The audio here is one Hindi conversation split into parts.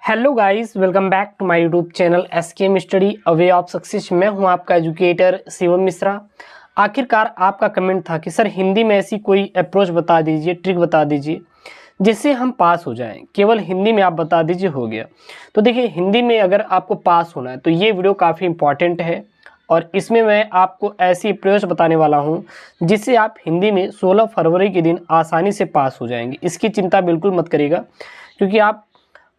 Hello guys, welcome back to my YouTube channel SKM study a way of success. मैं हूं आपका एजुकेटर शिवम मिश्रा। आखिरकार आपका कमेंट था कि सर हिंदी में ऐसी कोई अप्रोच बता दीजिए, ट्रिक बता दीजिए जिससे हम पास हो जाएं। केवल हिंदी में आप बता दीजिए, हो गया। तो देखिए, हिंदी में अगर आपको पास होना है तो ये वीडियो काफ़ी इंपॉर्टेंट है और इसमें मैं आपको ऐसी अप्रोच बताने वाला हूँ जिससे आप हिंदी में 16 फरवरी के दिन आसानी से पास हो जाएंगे। इसकी चिंता बिल्कुल मत करिएगा, क्योंकि आप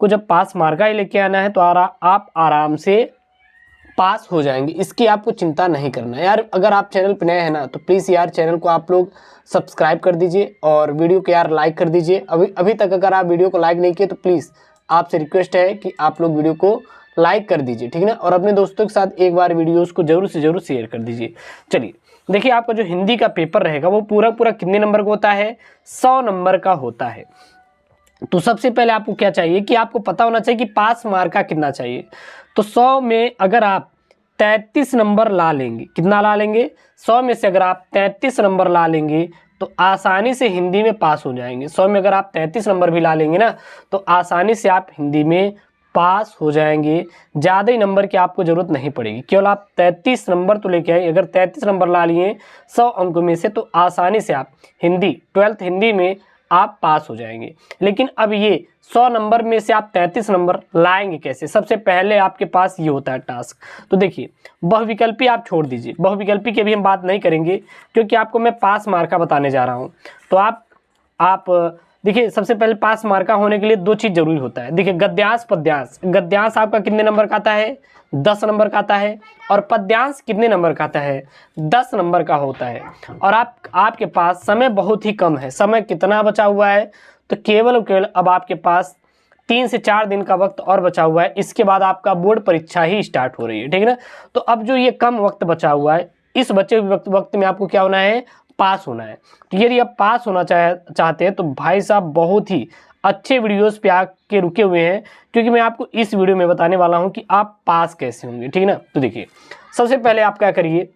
को जब पास मार्का ही लेके आना है तो आप आराम से पास हो जाएंगे। इसकी आपको चिंता नहीं करना है यार। अगर आप चैनल पर नए हैं ना तो प्लीज़ यार चैनल को आप लोग सब्सक्राइब कर दीजिए और वीडियो को यार लाइक कर दीजिए। अभी तक अगर आप वीडियो को लाइक नहीं किए तो प्लीज़ आपसे रिक्वेस्ट है कि आप लोग वीडियो को लाइक कर दीजिए, ठीक है ना। और अपने दोस्तों के साथ एक बार वीडियोज़ को ज़रूर से ज़रूर शेयर कर दीजिए। चलिए देखिए, आपका जो हिंदी का पेपर रहेगा वो पूरा कितने नंबर का होता है? 100 नंबर का होता है। तो सबसे पहले आपको क्या चाहिए कि आपको पता होना चाहिए कि पास मार्का कितना चाहिए। तो 100 में अगर आप 33 नंबर ला लेंगे, कितना ला लेंगे? 100 में से अगर आप 33 नंबर ला लेंगे तो आसानी से हिंदी में पास हो जाएंगे। 100 में अगर आप 33 नंबर भी ला लेंगे ना तो आसानी से आप हिंदी में पास हो जाएंगे। ज़्यादा ही नंबर की आपको ज़रूरत नहीं पड़ेगी, केवल आप 33 नंबर तो लेके आए। अगर 33 नंबर ला लिए 100 अंकों में से तो आसानी से आप हिंदी 12th हिंदी में आप पास हो जाएंगे। लेकिन अब ये 100 नंबर में से आप 33 नंबर लाएंगे कैसे? सबसे पहले आपके पास ये होता है टास्क। तो देखिए, बहुविकल्पी आप छोड़ दीजिए, बहुविकल्पी की भी हम बात नहीं करेंगे क्योंकि आपको मैं पास मार्का बताने जा रहा हूँ। तो आप देखिए, सबसे पहले पास मार्का होने के लिए दो चीज़ जरूरी होता है। देखिए, गद्यांश पद्यांश। गद्यांश आपका कितने नंबर का आता है? 10 नंबर का आता है। और पद्यांश कितने नंबर का आता है? 10 नंबर का होता है। और आपके पास समय बहुत ही कम है। समय कितना बचा हुआ है? तो केवल अब आपके पास 3 से 4 दिन का वक्त और बचा हुआ है। इसके बाद आपका बोर्ड परीक्षा ही स्टार्ट हो रही है, ठीक है ना। तो अब जो ये कम वक्त बचा हुआ है, इस बचे हुए वक्त में आपको क्या होना है? पास होना है। तो यदि आप पास होना चाहते हैं तो भाई साहब बहुत ही अच्छे वीडियोस पे आके रुके हुए हैं, क्योंकि मैं आपको इस वीडियो में बताने वाला हूं कि आप पास कैसे होंगे, ठीक है ना। तो देखिए, सबसे पहले आप क्या करिए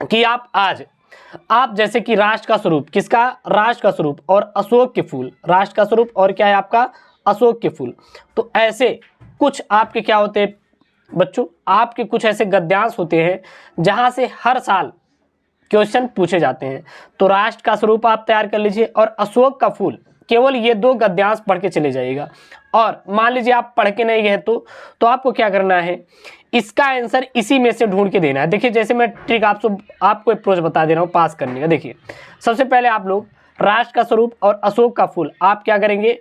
कि आप जैसे कि राष्ट्र का स्वरूप, किसका? राष्ट्र का स्वरूप और अशोक के फूल। राष्ट्र का स्वरूप और क्या है आपका? अशोक के फूल। तो ऐसे कुछ आपके क्या होते हैं बच्चों? आपके कुछ ऐसे गद्यांश होते हैं जहां से हर साल क्वेश्चन पूछे जाते हैं। तो राष्ट्र का स्वरूप आप तैयार कर लीजिए और अशोक का फूल, केवल ये दो गद्यांश पढ़ के चले जाइएगा। और मान लीजिए आप पढ़ के नहीं गए तो आपको क्या करना है? इसका आंसर इसी में से ढूंढ के देना है। देखिए, जैसे मैं ट्रिक आपको अप्रोच बता दे रहा हूँ पास करने का। देखिए, सबसे पहले आप लोग राष्ट्र का स्वरूप और अशोक का फूल आप क्या करेंगे?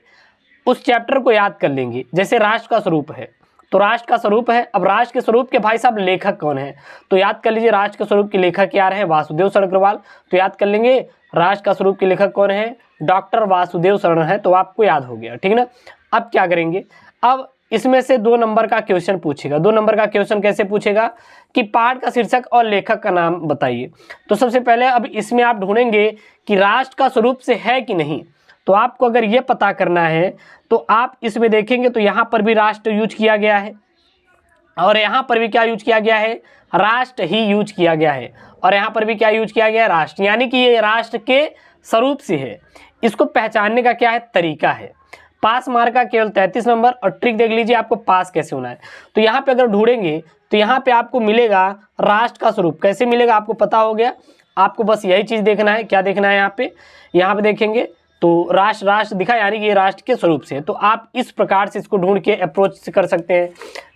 उस चैप्टर को याद कर लेंगे। जैसे राष्ट्र का स्वरूप है तो राष्ट्र का स्वरूप है। अब राष्ट्र के स्वरूप के भाई साहब लेखक कौन है? तो याद कर लीजिए, राष्ट्र के स्वरूप के लेखक क्या रहे? वासुदेव शरण अग्रवाल। तो याद कर लेंगे, राष्ट्र का स्वरूप के लेखक कौन है? डॉक्टर वासुदेव शरण है। तो आपको याद हो गया, ठीक है ना। अब क्या करेंगे? अब इसमें से 2 नंबर का क्वेश्चन पूछेगा। 2 नंबर का क्वेश्चन कैसे पूछेगा कि पाठ का शीर्षक और लेखक का नाम बताइए। तो सबसे पहले अब इसमें आप ढूंढेंगे कि राष्ट्र का स्वरूप से है कि नहीं। तो आपको अगर ये पता करना है तो आप इसमें देखेंगे तो यहाँ पर भी राष्ट्र यूज किया गया है और यहाँ पर भी क्या यूज किया गया है? राष्ट्र ही यूज किया गया है। और यहाँ पर भी क्या यूज किया गया है? राष्ट्र। यानी कि ये राष्ट्र के स्वरूप से है। इसको पहचानने का क्या है? तरीका है। पास मार्का केवल 33 नंबर। और ट्रिक देख लीजिए आपको पास कैसे होना है। तो यहाँ पे अगर ढूंढेंगे तो यहाँ पे आपको मिलेगा राष्ट्र का स्वरूप। कैसे मिलेगा आपको पता हो गया। आपको बस यही चीज़ देखना है। क्या देखना है? यहाँ पे देखेंगे तो राष्ट्र दिखा, यानी कि ये राष्ट्र के स्वरूप से है। तो आप इस प्रकार से इसको ढूंढ के अप्रोच कर सकते हैं।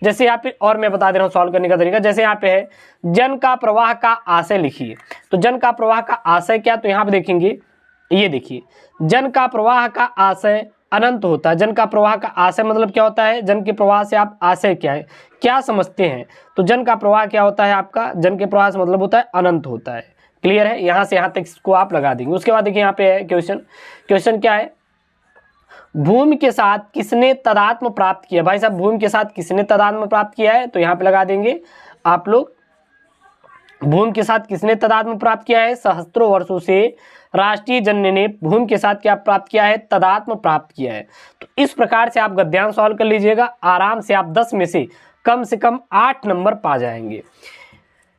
जैसे यहाँ पे, और मैं बता दे रहा हूँ सॉल्व करने का तरीका। जैसे यहाँ पे है जन का प्रवाह का आशय लिखिए। तो जन का प्रवाह का आशय क्या? तो यहाँ पे देखेंगे, ये देखिए, जन का प्रवाह का आशय अनंत होता है। जन का प्रवाह का आशय मतलब क्या होता है? जन के प्रवाह से आप आशय क्या है, क्या समझते हैं? तो जन का प्रवाह क्या होता है आपका? जन के प्रवाह से मतलब होता है अनंत होता है। क्लियर है? यहाँ से यहाँ तक इसको आप लगा देंगे। उसके बाद देखिए यहाँ पे है क्वेश्चन क्या है? भूमि के साथ किसने तदात्म प्राप्त किया? भाई साहब, भूमि के साथ किसने तदात्म प्राप्त किया है? तो यहाँ पे लगा देंगे आप लोग, भूमि के साथ किसने तदात्म प्राप्त किया है? सहस्त्रों वर्षों से राष्ट्रीय जननी ने भूमि के साथ क्या प्राप्त किया है? तदात्म प्राप्त किया है। तो इस प्रकार से आप गद्यांश सॉल्व कर लीजिएगा। आराम से आप 10 में से कम 8 नंबर पा जाएंगे।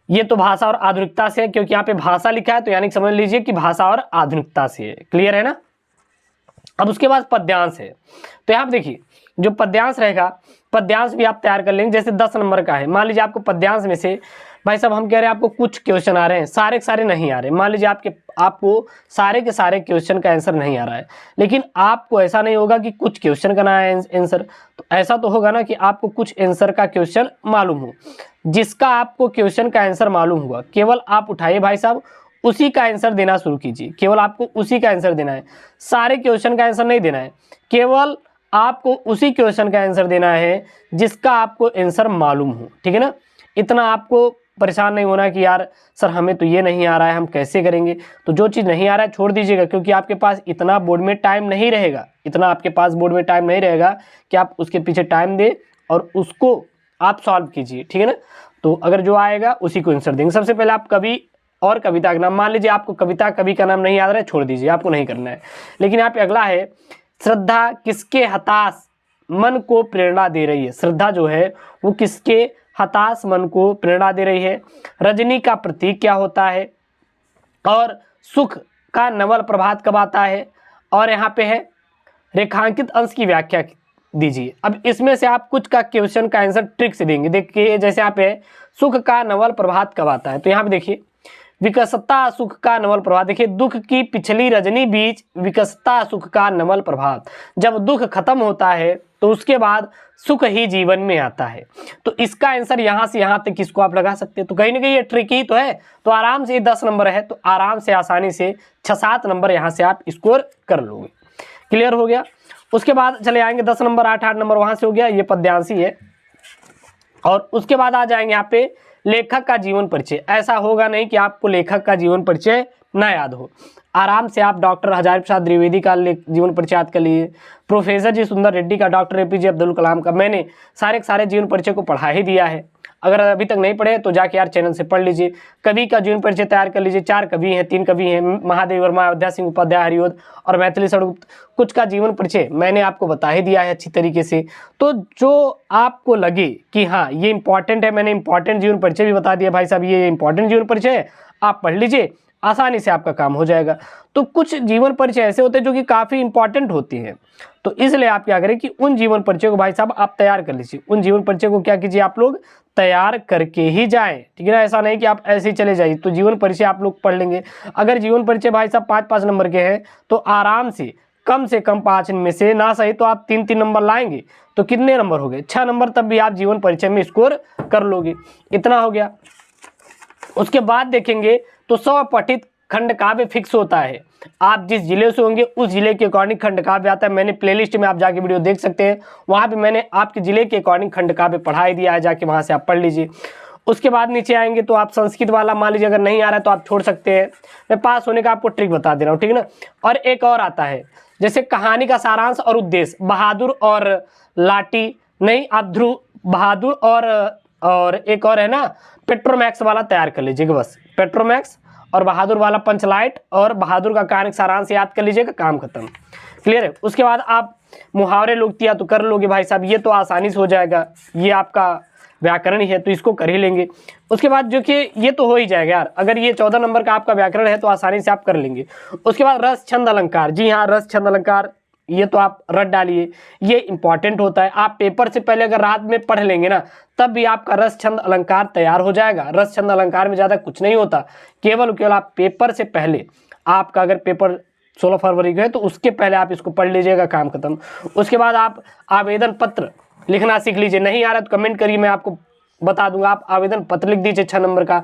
ये तो भाषा और आधुनिकता से है, क्योंकि यहाँ पे भाषा लिखा है तो यानी समझ लीजिए कि भाषा और आधुनिकता से है। क्लियर है ना। अब उसके बाद पद्यांश है। तो यहाँ पे देखिए, जो पद्यांश रहेगा, पद्यांश भी आप तैयार कर लेंगे। जैसे 10 नंबर का है, मान लीजिए आपको पद्यांश में से भाई साहब हम कह रहे हैं आपको कुछ क्वेश्चन आ रहे हैं, सारे के सारे नहीं आ रहे, मान लीजिए आपको सारे के सारे क्वेश्चन का आंसर नहीं आ रहा है, लेकिन आपको ऐसा नहीं होगा कि कुछ क्वेश्चन का ना है आंसर, तो ऐसा तो होगा ना कि आपको कुछ आंसर का क्वेश्चन मालूम हो। जिसका आपको क्वेश्चन का आंसर मालूम हुआ, केवल आप उठाइए भाई साहब, उसी का आंसर देना शुरू कीजिए। केवल आपको उसी का आंसर देना है, सारे क्वेश्चन का आंसर नहीं देना है, केवल आपको उसी क्वेश्चन का आंसर देना है जिसका आपको आंसर मालूम हो, ठीक है ना। इतना आपको परेशान नहीं होना कि यार सर हमें तो ये नहीं आ रहा है, हम कैसे करेंगे। तो जो चीज़ नहीं आ रहा है छोड़ दीजिएगा, क्योंकि आपके पास इतना बोर्ड में टाइम नहीं रहेगा, इतना आपके पास बोर्ड में टाइम नहीं रहेगा कि आप उसके पीछे टाइम दें और उसको आप सॉल्व कीजिए, ठीक है ना। तो अगर जो आएगा उसी को आंसर देंगे। सबसे पहले आप कवि और कविता का नाम, मान लीजिए आपको कविता कवि का नाम नहीं याद रहा है, छोड़ दीजिए, आपको नहीं करना है। लेकिन यहाँ पे अगला है, श्रद्धा किसके हताश मन को प्रेरणा दे रही है। श्रद्धा जो है वो किसके हताश मन को प्रेरणा दे रही है। रजनी का प्रतीक क्या होता है, और सुख का नवल प्रभात कब आता है, और यहाँ पे है रेखांकित अंश की व्याख्या दीजिए। अब इसमें से आप कुछ का क्वेश्चन का आंसर ट्रिक से देंगे। देखिए जैसे यहाँ पे सुख का नवल प्रभात कब आता है, तो यहाँ पे देखिए विकसता सुख का नवल प्रभात। देखिए दुख की पिछली रजनी बीच विकसता सुख का नवल प्रभात। जब दुख खत्म होता है तो उसके बाद सुख ही जीवन में आता है। तो इसका आंसर यहाँ से यहाँ तक किसको आप लगा सकते हैं। तो कहीं ना कहीं ये ट्रिक ही तो है। तो आराम से 10 नंबर है, तो आराम से आसानी से 6-7 नंबर यहाँ से आप स्कोर कर लोगे। क्लियर हो गया। उसके बाद चले आएंगे 10 नंबर, 8 नंबर वहाँ से हो गया, ये पद्यांशी है। और उसके बाद आ जाएंगे यहाँ पे लेखक का जीवन परिचय। ऐसा होगा नहीं कि आपको लेखक का जीवन परिचय ना याद हो। आराम से आप डॉक्टर हजारी प्रसाद द्विवेदी का जीवन परिचय याद कर लीजिए, प्रोफेसर जी सुंदर रेड्डी का, डॉक्टर एपीजे अब्दुल कलाम का। मैंने सारे के सारे जीवन परिचय को पढ़ा ही दिया है। अगर अभी तक नहीं पढ़े तो जाके यार चैनल से पढ़ लीजिए। कवि का जीवन परिचय तैयार कर लीजिए। 4 कवि हैं, 3 कवि हैं, महादेव वर्मा, अयोध्या सिंह उपाध्याय, हरिओद और मैथिली सड़गुप्त। कुछ का जीवन परिचय मैंने आपको बता ही दिया है अच्छी तरीके से। तो जो आपको लगे कि हाँ ये इंपॉर्टेंट है, मैंने इंपॉर्टेंट जीवन परिचय भी बता दिया भाई साहब, ये इंपॉर्टेंट जीवन परिचय है, आप पढ़ लीजिए, आसानी से आपका काम हो जाएगा। तो कुछ जीवन परिचय ऐसे होते हैं जो कि काफ़ी इंपॉर्टेंट होती हैं, तो इसलिए आप क्या करें कि उन जीवन परिचय को भाई साहब आप तैयार कर लीजिए। उन जीवन परिचय को क्या कीजिए, आप लोग तैयार करके ही जाएं, ठीक है ना। ऐसा नहीं कि आप ऐसे ही चले जाइए। तो जीवन परिचय आप लोग पढ़ लेंगे। अगर जीवन परिचय भाई साहब 5-5 नंबर के हैं तो आराम से कम 5 में से ना सही तो आप 3-3 नंबर लाएंगे, तो कितने नंबर हो गए, 6 नंबर, तब भी आप जीवन परिचय में स्कोर कर लोगे। इतना हो गया। उसके बाद देखेंगे तो स्वपठित खंड काव्य फिक्स होता है। आप जिस जिले से होंगे उस जिले के अकॉर्डिंग खंड काव्य आता है। मैंने प्लेलिस्ट में आप जाके वीडियो देख सकते हैं, वहाँ पे मैंने आपके जिले के अकॉर्डिंग खंड काव्य पढ़ा ही दिया है, जाके वहाँ से आप पढ़ लीजिए। उसके बाद नीचे आएंगे तो आप संस्कृत वाला मान लीजिए अगर नहीं आ रहा है तो आप छोड़ सकते हैं। मैं पास होने का आपको ट्रिक बता दे रहा हूँ, ठीक है ना। और एक और आता है जैसे कहानी का सारांश और उद्देश्य, बहादुर और लाठी, नहीं आप ध्रुव बहादुर और एक और है ना पेट्रोमैक्स वाला तैयार कर लीजिएगा। बस पेट्रोमैक्स और बहादुर वाला पंचलाइट और बहादुर का कहानी सारांश याद कर लीजिएगा, काम खत्म। क्लियर है। उसके बाद आप मुहावरे लोकतिया तो कर लोगे भाई साहब, ये तो आसानी से हो जाएगा, ये आपका व्याकरण ही है तो इसको कर ही लेंगे। उसके बाद जो कि ये तो हो ही जाएगा यार, अगर ये 14 नंबर का आपका व्याकरण है तो आसानी से आप कर लेंगे। उसके बाद रस छंद अलंकार, जी हाँ रस छंद अलंकार ये तो आप रट डालिए, ये इंपॉर्टेंट होता है। आप पेपर से पहले अगर रात में पढ़ लेंगे ना तब भी आपका रस छंद अलंकार तैयार हो जाएगा। रस छंद अलंकार में ज़्यादा कुछ नहीं होता, केवल आप पेपर से पहले, आपका अगर पेपर 16 फरवरी का है तो उसके पहले आप इसको पढ़ लीजिएगा, काम खत्म। उसके बाद आप आवेदन पत्र लिखना सीख लीजिए। नहीं आ रहा तो कमेंट करिए, मैं आपको बता दूंगा। आप आवेदन पत्र लिख दीजिए 6 नंबर का।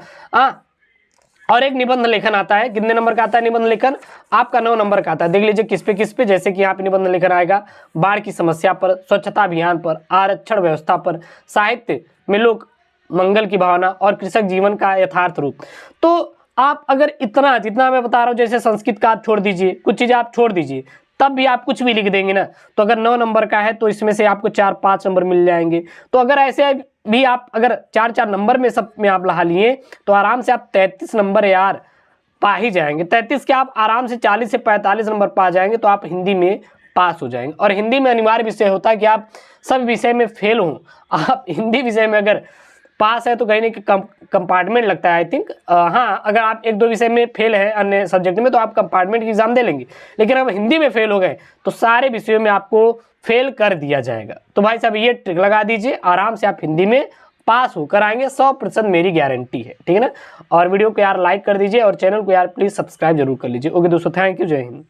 और एक निबंध लेखन आता है, कितने नंबर का आता है निबंध लेखन, आपका 9 नंबर का आता है। देख लीजिए किस पे, जैसे कि यहाँ पे निबंध लेखन आएगा बाढ़ की समस्या पर, स्वच्छता अभियान पर, आरक्षण व्यवस्था पर, साहित्य में लोक मंगल की भावना और कृषक जीवन का यथार्थ रूप। तो आप अगर इतना जितना मैं बता रहा हूँ, जैसे संस्कृत का आप छोड़ दीजिए, कुछ चीज़ें आप छोड़ दीजिए, तब भी आप कुछ भी लिख देंगे ना, तो अगर 9 नंबर का है तो इसमें से आपको 4-5 नंबर मिल जाएंगे। तो अगर ऐसे भी आप अगर 4-4 नंबर में सब में आप लहा लिए तो आराम से आप 33 नंबर यार पा ही जाएंगे। 33 के आप आराम से 40 से 45 नंबर पा जाएंगे तो आप हिंदी में पास हो जाएंगे। और हिंदी में अनिवार्य विषय होता है कि आप सब विषय में फेल हों। आप हिंदी विषय में अगर पास है तो कहीं ना कहीं कंपार्टमेंट लगता है आई थिंक। हाँ, अगर आप 1-2 विषय में फेल है अन्य सब्जेक्ट में तो आप कंपार्टमेंट की एग्जाम दे लेंगे, लेकिन अगर हिंदी में फेल हो गए तो सारे विषयों में आपको फेल कर दिया जाएगा। तो भाई साहब ये ट्रिक लगा दीजिए, आराम से आप हिंदी में पास होकर आएंगे, 100% मेरी गारंटी है, ठीक है ना। और वीडियो को यार लाइक कर दीजिए और चैनल को यार प्लीज सब्सक्राइब जरूर कर लीजिए। ओके दोस्तों, थैंक यू, जय हिंद।